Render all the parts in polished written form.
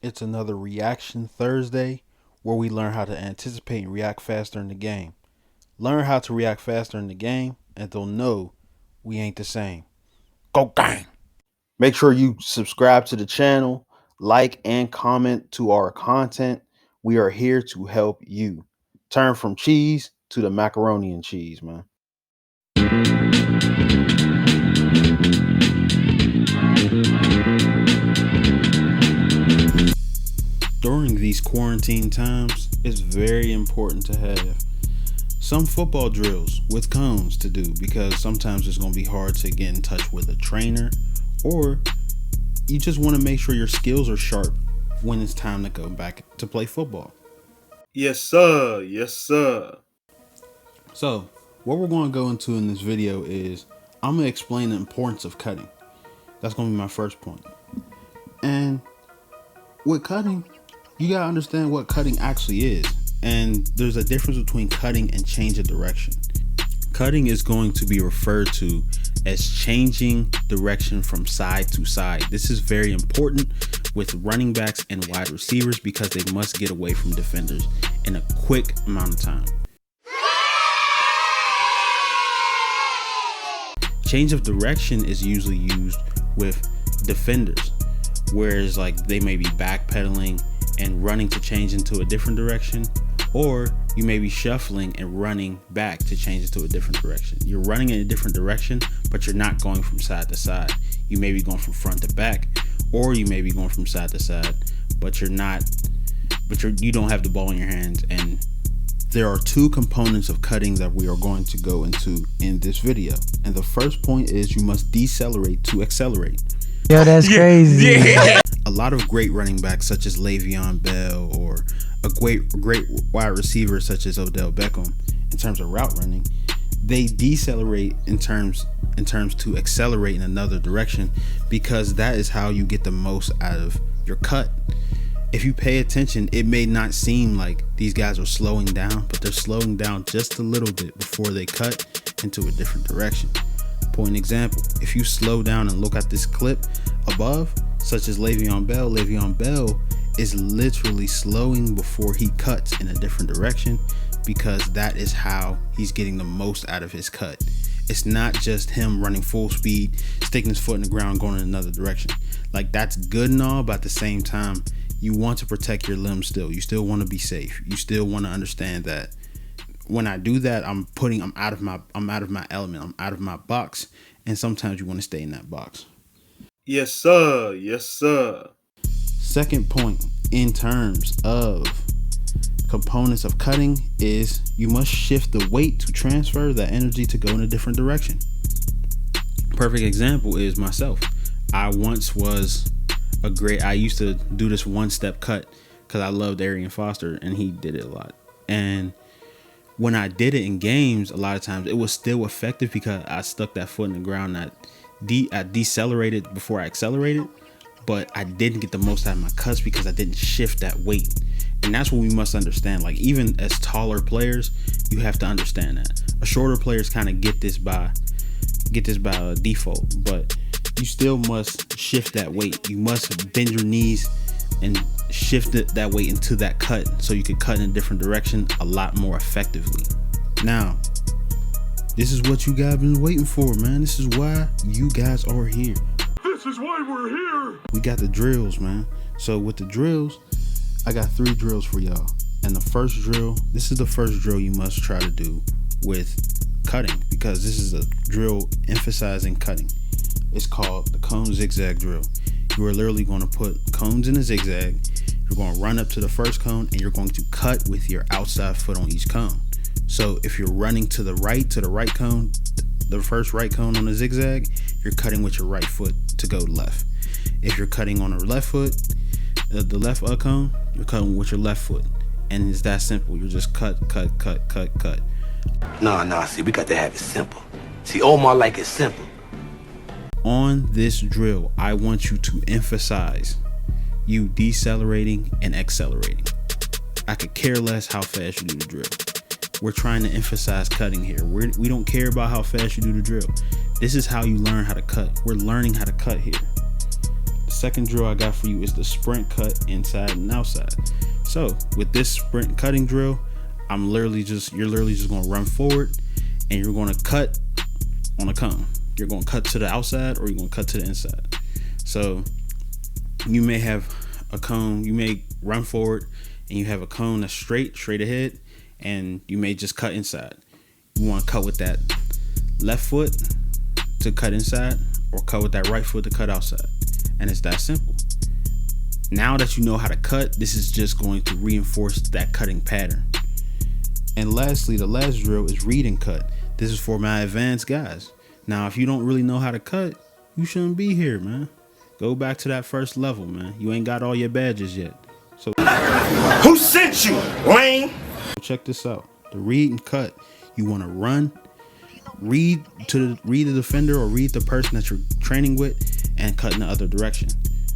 It's another Reaction Thursday where we learn how to anticipate and react faster in the game. Learn how to react faster in the game, and they'll know we ain't the same. Go gang! Make sure you subscribe to the channel, like and comment to our content. We are here to help you turn from cheese to the macaroni and cheese, man. During these quarantine times, it's very important to have some football drills with cones to do, because sometimes it's going to be hard to get in touch with a trainer, or you just want to make sure your skills are sharp when it's time to go back to play football. Yes, sir. Yes, sir. So, what we're going to go into in this video is I'm going to explain the importance of cutting. That's going to be my first point. And with cutting, you got to understand what cutting actually is. And there's a difference between cutting and change of direction. Cutting is going to be referred to as changing direction from side to side. This is very important with running backs and wide receivers because they must get away from defenders in a quick amount of time. Change of direction is usually used with defenders, whereas like they may be backpedaling and running to change into a different direction, or you may be shuffling and running back to change into a different direction. You're running in a different direction, but you're not going from side to side. You may be going from front to back, or you may be going from side to side, but you don't have the ball in your hands. And there are two components of cutting that we are going to go into in this video. And the first point is you must decelerate to accelerate. Yo, that's crazy. Yeah. A lot of great running backs such as Le'Veon Bell, or a great wide receiver such as Odell Beckham, in terms of route running, they decelerate in terms to accelerate in another direction, because that is how you get the most out of your cut. If you pay attention, it may not seem like these guys are slowing down, but they're slowing down just a little bit before they cut into a different direction. Point example, if you slow down and look at this clip above, such as Le'Veon Bell is literally slowing before he cuts in a different direction, because that is how he's getting the most out of his cut. It's not just him running full speed, sticking his foot in the ground, going in another direction. Like, that's good and all, but at the same time, you want to protect your limbs still. You still want to be safe. You still want to understand that when I do that, I'm out of my element. I'm out of my box. And sometimes you want to stay in that box. Yes, sir. Yes, sir. Second point in terms of components of cutting is you must shift the weight to transfer that energy to go in a different direction. Perfect example is myself. I used to do this one-step cut because I loved Arian Foster and he did it a lot. And when I did it in games, a lot of times it was still effective because I stuck that foot in the ground. I decelerated before I accelerated, but I didn't get the most out of my cuts because I didn't shift that weight. And that's what we must understand. Like, even as taller players, you have to understand that. A shorter players kind of get this by default, but you still must shift that weight. You must bend your knees and shift that weight into that cut so you can cut in a different direction a lot more effectively. Now, this is what you guys been waiting for, man. This is why you guys are here. This is why we're here. We got the drills, man. So with the drills, I got 3 drills for y'all. And the first drill, this is the first drill you must try to do with cutting, because this is a drill emphasizing cutting. It's called the cone zigzag drill. You are literally going to put cones in a zigzag. You're going to run up to the first cone and you're going to cut with your outside foot on each cone. So if you're running to the right cone, the first right cone on the zigzag, you're cutting with your right foot to go left. If you're cutting on the left foot, the left cone, you're cutting with your left foot. And it's that simple. You just cut. Nah, see, we got to have it simple. See, Omar like it simple. On this drill, I want you to emphasize you decelerating and accelerating. I could care less how fast you do the drill. We're trying to emphasize cutting here. We don't care about how fast you do the drill. This is how you learn how to cut. We're learning how to cut here. second drill I got for you is the sprint cut inside and outside. So with this sprint cutting drill, you're literally just going to run forward and you're going to cut on a cone. You're going to cut to the outside or you're going to cut to the inside. So you may have a cone, you may run forward and you have a cone that's straight ahead, and you may just cut inside. You want to cut with that left foot to cut inside or cut with that right foot to cut outside. And it's that simple. Now that you know how to cut, this is just going to reinforce that cutting pattern. And lastly, the last drill is read and cut. This is for my advanced guys. Now, if you don't really know how to cut, you shouldn't be here, man. Go back to that first level, man. You ain't got all your badges yet. So Who sent you, lame? check this out. The read and cut. You want to run, read the defender or read the person that you're training with, and cut in the other direction.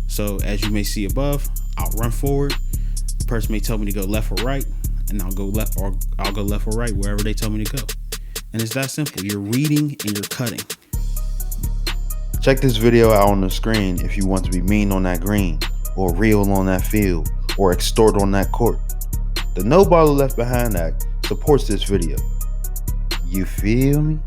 So as you may see above, I'll run forward. The person may tell me to go left or right, and I'll go left or right wherever they tell me to go. And it's that simple. You're reading and you're cutting. Check this video out on the screen if you want to be mean on that green, or real on that field, or extort on that court. The No Baller Left Behind Act supports this video. You feel me?